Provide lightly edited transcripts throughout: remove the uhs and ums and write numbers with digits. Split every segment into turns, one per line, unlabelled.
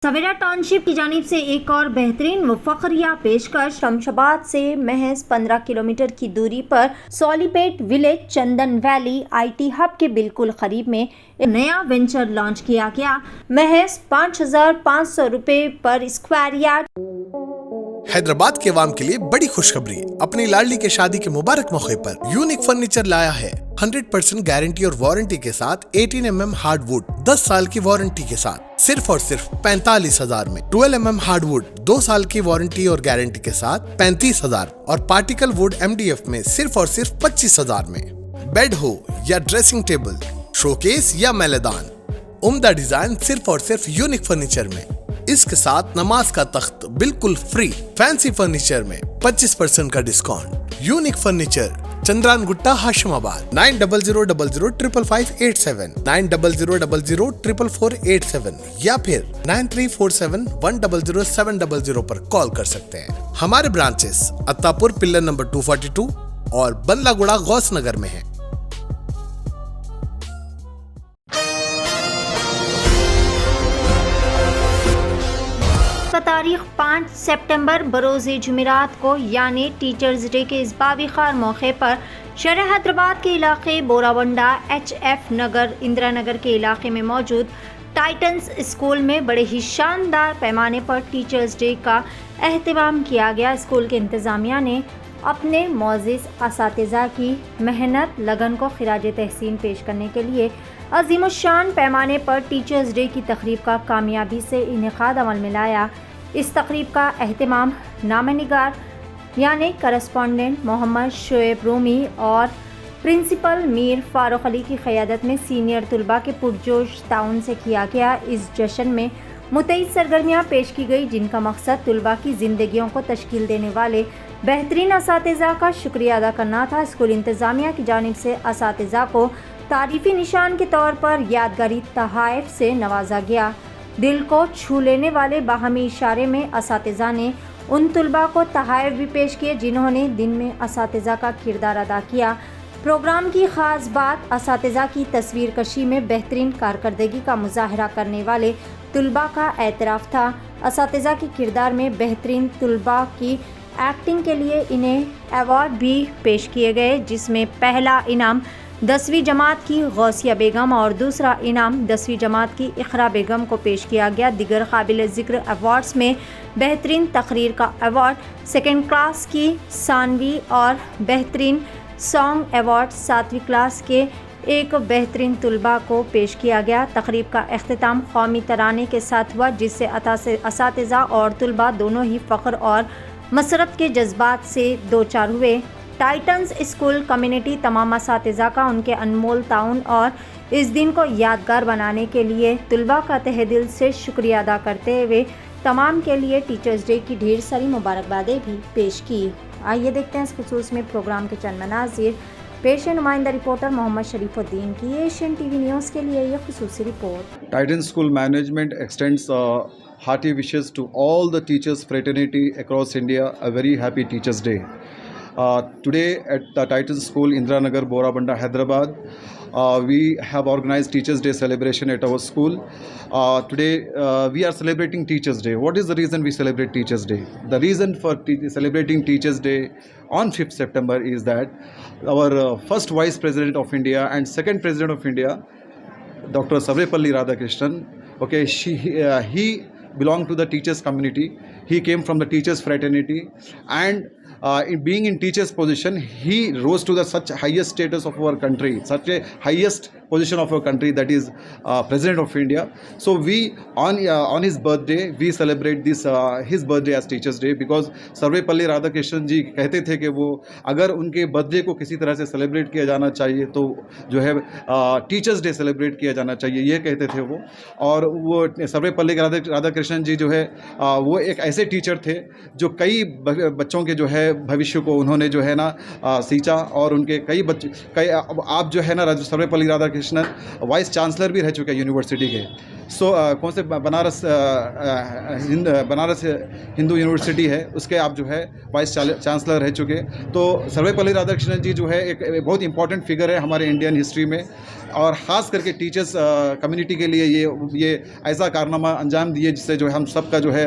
सवेरा Township की जानिब से एक और बेहतरीन व फखरिया पेशकश। शमशाबाद से महज 15 किलोमीटर की दूरी पर Solipet village Chandan Valley IT hub के बिल्कुल करीब में एक नया वेंचर लॉन्च किया गया। महज 5,500 रुपए पर स्क्वायर यार्ड।
हैदराबाद के अवाम के लिए बड़ी खुशखबरी। अपनी लाडली के शादी के मुबारक मौके पर यूनिक फर्नीचर लाया है 100% गारंटी और वारंटी के साथ 18 mm हार्डवुड 10 साल की वारंटी के साथ सिर्फ और सिर्फ 45,000 में। 12 mm हार्डवुड 2 साल की वारंटी और गारंटी के साथ 35,000 और पार्टिकल वुड MDF में सिर्फ और सिर्फ 25,000 में। बेड हो या ड्रेसिंग टेबल, शोकेस या मैलेदान, उम्दा डिजाइन सिर्फ और सिर्फ यूनिक फर्नीचर में। इसके साथ नमाज का तख्त बिल्कुल फ्री। फैंसी फर्नीचर में 25% का discount. Unique furniture, Chandrayan Gutta, Hashimabad. 9000005587, 9000004487 या फिर 9347100700 पर कॉल कर सकते हैं। हमारे ब्रांचेस अत्तापुर पिल्लर नंबर 242 और बंदलागुड़ा गौस नगर में है।
तारीख 5 सितंबर बरोज़ जुमेरात को यानी टीचर्स डे के इस बाविखार मौके पर शहर हैदराबाद के इलाके बोरावंडा, HF नगर, इंदिरा नगर के इलाके में मौजूद टाइटन्स स्कूल में बड़े ही शानदार पैमाने पर टीचर्स डे का एहतमाम किया गया। स्कूल के इंतज़ामिया ने अपने मोअज़्ज़िज़ असातिज़ा की मेहनत लगन को खिराज तहसीन पेश करने के लिए अज़ीमुश्शान पैमाने पर टीचर्स डे की तकरीब का कामयाबी से इनेकाद अमल में लाया। इस तकरीब का एहतमाम नामनिगार यानी करस्पॉन्डेंट मोहम्मद शोएब रूमी और प्रिंसिपल मीर फारूक अली की क़यादत में सीनियर तलबा के पुरजोश ताउन से किया गया। इस जश्न में मुतअद्दिद सरगर्मियाँ पेश की गई जिनका मकसद तलबा की ज़िंदगियों को तश्कील देने वाले बेहतरीन असातिज़ा का शुक्रिया अदा करना था। स्कूल इंतज़ामिया की जानिब से असातिज़ा को तारीफ़ी निशान के तौर पर यादगारी तोहफ़े से नवाजा गया। दिल को छू लेने वाले बाहमी इशारे में असातिज़ा ने उन तलबा को तोहफ़े भी पेश किए जिन्होंने दिन में असातिज़ा का किरदार अदा किया। प्रोग्राम की ख़ास बात असातिज़ा की तस्वीर कशी में बेहतरीन कारकर्दगी का मुजाहरा करने वाले तलबा का एतराफ़ था। असातिज़ा के किरदार में बेहतरीन तलबा की एक्टिंग के लिए इन्हें अवार्ड भी पेश किए गए, जिसमें पहला इनाम 10वीं जमात की गौसिया बेगम और दूसरा इनाम 10वीं जमात की इकरा बेगम को पेश किया गया। दिगर काबिल ज़िक्र अवार्ड्स में बेहतरीन तकरीर का अवार्ड सेकेंड क्लास की सानवी और बेहतरीन सॉन्ग अवार्ड 7वीं क्लास के एक बेहतरीन तलबा को पेश किया गया। तकरीब का अख्तिताम कौमी तराने के साथ हुआ, जिससे असातिज़ा और तलबा दोनों ही फ़ख्र और मसरत के जज्बात से दो चार हुए। टाइटन्स स्कूल कम्युनिटी तमाम असातिज़ा का उनके अनमोल ताउन और इस दिन को यादगार बनाने के लिए तलबा का तहे दिल से शुक्रिया अदा करते हुए तमाम के लिए टीचर्स डे की ढेर सारी मुबारकबादें भी पेश की। आइए देखते हैं इस खुसूस में प्रोग्राम के चंद मनाज़िर। पेश है नुमाइंदा रिपोर्टर मोहम्मद शरीफुद्दीन की एशियन TV न्यूज़ के लिए यह खुसूसी report.
Titan School Management extends hearty wishes to all the teachers fraternity across India a very happy Teachers Day. Today at the Titan School, Indira Nagar, Borabanda, Hyderabad, we have organized Teachers Day celebration at our school. Today we are celebrating Teachers Day. What is the reason we celebrate Teachers Day? The reason for celebrating Teachers Day on 5th September is that our first Vice President of India and second President of India, Dr. Sarvepalli Radhakrishnan, okay, he belonged to the teachers community. He came from the teachers fraternity, and being in teachers position, he rose to the such highest status of our country, such a highest position of our country, that is President of India. So we on his birthday we celebrate this his birthday as Teachers Day, because Sarvepalli Radhakrishnan ji कहते थे कि वो अगर उनके birthday को किसी तरह से सेलिब्रेट किया जाना चाहिए तो जो है टीचर्स डे सेलिब्रेट किया जाना चाहिए, ये कहते थे वो। और वो सर्वेपल्ली राधाकृष्णन जी जो है वो एक ऐसे टीचर थे जो कई बच्चों के जो है भविष्य को उन्होंने जो है ना सींचा, और उनके कई आप जो है ना सर्वपल्ली राधाकृष्णन वाइस चांसलर भी रह चुके हैं यूनिवर्सिटी के। कौन से बनारस हिंदू यूनिवर्सिटी है, उसके आप जो है वाइस चांसलर रह चुके। तो सर्वपल्ली राधाकृष्णन जी जो है एक बहुत इंपॉर्टेंट फिगर है हमारे इंडियन हिस्ट्री में, और ख़ास करके टीचर्स कम्युनिटी के लिए ये ऐसा कारनामा अंजाम दिए जिससे जो है हम सबका जो है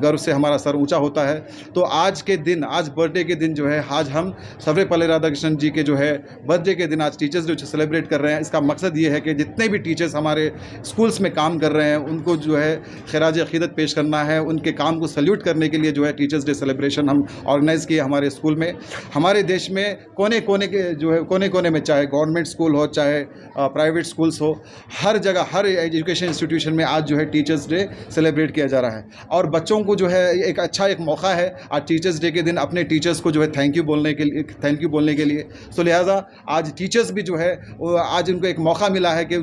गर्व से हमारा सर ऊंचा होता है। तो आज के दिन, आज बर्थडे के दिन जो है, आज हम सर्वपल्ली राधाकृष्णन जी के जो है बर्थडे के दिन आज टीचर्स डे सेलिब्रेट कर रहे हैं। इसका मकसद ये है कि जितने भी टीचर्स हमारे स्कूल्स में काम कर रहे हैं उनको जो है खिराज अक़ीदत पेश करना है, उनके काम को सल्यूट करने के लिए जो है टीचर्स डे सेलिब्रेशन हम ऑर्गेनाइज़ किए हमारे स्कूल में। हमारे देश में कोने कोने के जो है कोने में, चाहे गवर्नमेंट स्कूल हो चाहे प्राइवेट स्कूल्स हो, हर जगह हर एजुकेशन इंस्टीट्यूशन में आज जो है टीचर्स डे सेलिब्रेट किया जा रहा है। और बच्चों को जो है एक अच्छा मौका है आज टीचर्स डे के दिन अपने टीचर्स को जो है थैंक यू बोलने के लिए। सो लिहाजा आज टीचर्स भी जो है आज उनको एक मौका मिला है कि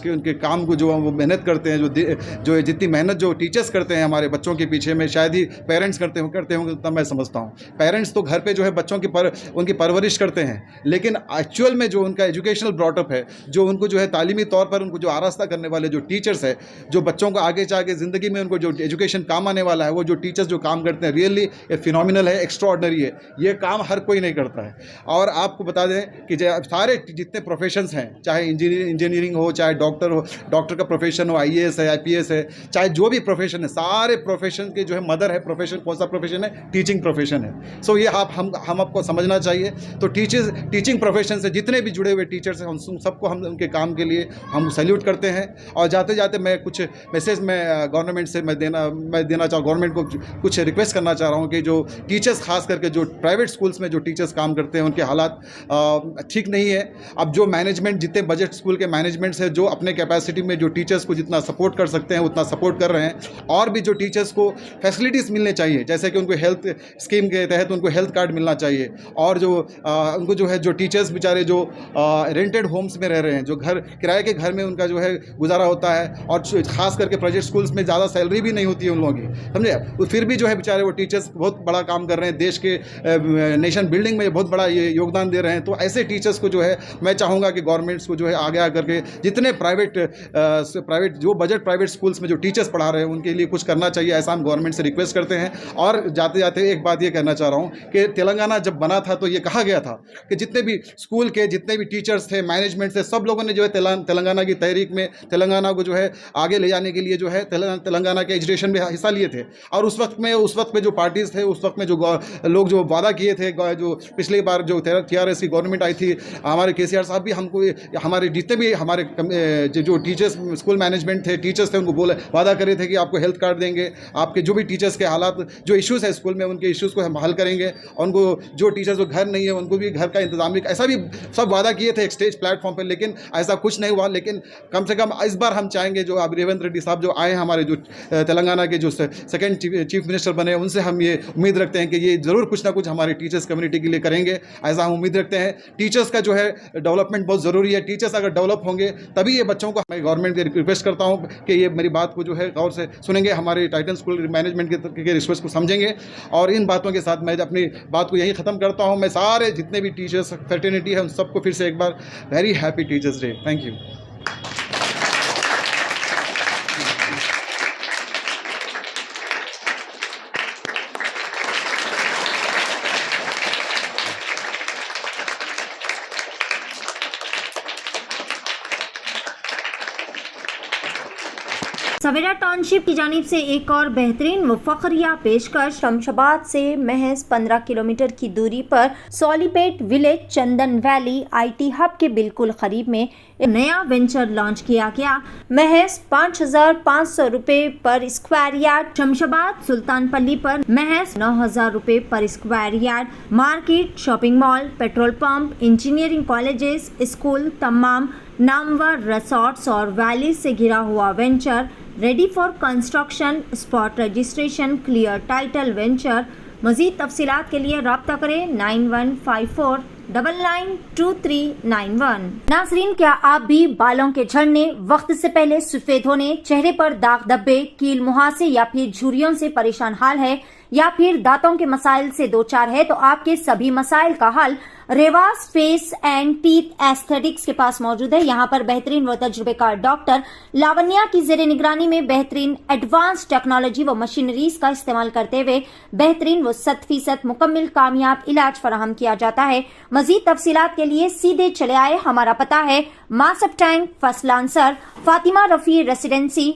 उनके काम को जो वो मेहनत करते हैं, जो जितनी मेहनत जो टीचर्स करते हैं हमारे बच्चों के पीछे में शायद ही पेरेंट्स करते होंगे उतना मैं समझता हूँ। पेरेंट्स तो घर पे जो है बच्चों की उनकी परवरिश करते हैं, लेकिन एक्चुअल में जो उनका एजुकेशनल ब्रॉटअप है, जो उनको जो है तालीमी तौर पर उनको जो आरास्ता करने वाले जो टीचर्स है, जो बच्चों को आगे जाके ज़िंदगी में उनको जो एजुकेशन काम आने वाला है, वो जो टीचर्स जो काम करते हैं रियली ये फिनोमिनल है, एक्स्ट्राऑर्डिनरी है। ये काम हर कोई नहीं करता है। और आपको बता दें कि सारे जितने प्रोफेशंस हैं, चाहे इंजीनियरिंग हो, चाहे डॉक्टर हो, डॉक्टर का प्रोफेशन हो, IAS है, IPS है, चाहे जो भी प्रोफेशन है, सारे प्रोफेशन के जो है मदर है प्रोफेशन, कौन सा प्रोफेशन है? टीचिंग प्रोफेशन है। सो ये हम आपको समझना चाहिए। तो टीचिंग प्रोफेशन से जितने भी जुड़े हुए टीचर्स हैं, उन सबको हम उनके काम के लिए हम सैल्यूट करते हैं। और जाते जाते मैं कुछ मैसेज में गवर्नमेंट से मैं देना चाहूँ, गवर्नमेंट को कुछ रिक्वेस्ट करना चाह रहा हूँ कि जो टीचर्स, खास करके जो प्राइवेट स्कूल्स में जो टीचर्स काम करते हैं, उनके हालात ठीक नहीं है। अब जो मैनेजमेंट, जितने बजट स्कूल के मैनेजमेंट्स है, जो अपने कैपेसिटी में जो टीचर्स को जितना सपोर्ट कर सकते हैं उतना सपोर्ट कर रहे हैं। और भी जो टीचर्स को फैसिलिटीज़ मिलने चाहिए, जैसे कि उनको हेल्थ स्कीम के तहत उनको हेल्थ कार्ड मिलना चाहिए। और जो उनको जो है जो टीचर्स बेचारे जो रेंटेड होम्स में रह रहे हैं, जो किराए के घर में उनका जो है गुजारा होता है, और ख़ास करके प्राइवेट स्कूल्स में ज़्यादा सैलरी भी नहीं होती है उन लोगों की, समझे। फिर भी जो है बेचारे वो टीचर्स बहुत बड़ा काम कर रहे हैं, देश के नेशन बिल्डिंग में बहुत बड़ा ये योगदान दे रहे हैं। तो ऐसे टीचर्स को जो है मैं चाहूँगा कि गवर्नमेंट्स को जो है आगे आकर के जितने प्राइवेट जो बजट प्राइवेट स्कूल्स में जो टीचर्स पढ़ा रहे हैं उनके लिए कुछ करना चाहिए, ऐसा हम गवर्नमेंट से रिक्वेस्ट करते हैं। और जाते जाते एक बात ये कहना चाह रहा हूँ कि तेलंगाना जब बना था तो ये कहा गया था कि जितने भी स्कूल के जितने भी टीचर्स थे, मैनेजमेंट थे, सब लोगों ने जो है तेलंगाना की तहरीक में तेलंगाना को जो है आगे ले जाने के लिए जो है तेलंगाना के एजुकेशन में हिस्सा लिए थे। और उस वक्त में जो पार्टीज़ थे, उस वक्त में जो लोग जो वादा किए थे, जो पिछली बार जो TRS की गवर्नमेंट आई थी, हमारे KCR साहब भी हमको, हमारे जितने भी हमारे जो टीचर्स स्कूल मैनेजमेंट थे, टीचर्स थे, उनको वादा करे थे कि आपको हेल्थ कार्ड देंगे, आपके जो भी टीचर्स के हालात जो इश्यूज़ है स्कूल में उनके इश्यूज़ को हम हल करेंगे। और उनको जो टीचर्स को घर नहीं है उनको भी घर का इंतजाम भी, ऐसा भी सब वादा किए थे एक स्टेज प्लेटफॉर्म पर, लेकिन ऐसा कुछ नहीं हुआ। लेकिन कम से कम इस बार हम चाहेंगे जो अब रेवंत रेड्डी साहब जो आए हमारे जो तेलंगाना के जो सेकंड चीफ मिनिस्टर बने, उनसे हम ये उम्मीद रखते हैं कि ये ज़रूर कुछ ना कुछ हमारे टीचर्स कम्युनिटी के लिए करेंगे, ऐसा हम उम्मीद रखते हैं। टीचर्स का जो है डेवलपमेंट बहुत ज़रूरी है। टीचर्स अगर डेवलप होंगे तभी ये बच्चों को, मैं गवर्नमेंट की रिक्वेस्ट करता हूँ कि ये मेरी बात को जो है गौर से सुनेंगे, हमारे टाइटन स्कूल मैनेजमेंट के रिक्वेस्ट को समझेंगे। और इन बातों के साथ मैं अपनी बात को यहीं ख़त्म करता हूँ। मैं सारे जितने भी टीचर्स फ्रेटर्निटी है उन सबको फिर से एक बार very happy Teachers Day. Thank you.
Savera Township की जानिब से एक और बेहतरीन व फखरिया पेशकश। शमशाबाद से महज 15 किलोमीटर की दूरी पर Solipet village Chandan Valley IT hub के बिल्कुल करीब में एक नया वेंचर लॉन्च किया गया। महज 5,500 रुपए पर स्क्वायर यार्ड। शमशाबाद सुल्तानपल्ली पर महज 9,000 रुपए पर square yard. Market, shopping mall, petrol pump, engineering colleges, school, तमाम नामवर रिसोर्ट्स और वैली से घिरा हुआ venture ready for construction. Spot registration, clear title venture. मजीद तफसीलात के लिए रब्ता करें 9154992391। नाजरीन, क्या आप भी बालों के झड़ने, वक्त से पहले सफेद होने, चेहरे पर दाग धब्बे, कील मुहासे या फिर झुर्रियों से परेशान हाल है? या फिर दांतों के मसाइल से दो चार है तो आपके सभी मसाइल का हल Revas face and teeth aesthetics के पास मौजूद है। यहाँ पर बेहतरीन व तजुर्बेकार डॉक्टर लावण्या की जेर निगरानी में बेहतरीन एडवांस टेक्नोलॉजी व मशीनरीज का इस्तेमाल करते हुए बेहतरीन व 100% मुकम्मल कामयाब इलाज फराहम किया जाता है। मजीद तफसीलात के लिए सीधे चले आए। हमारा पता है Masab tank, first lancer, Fatima Rafi residency,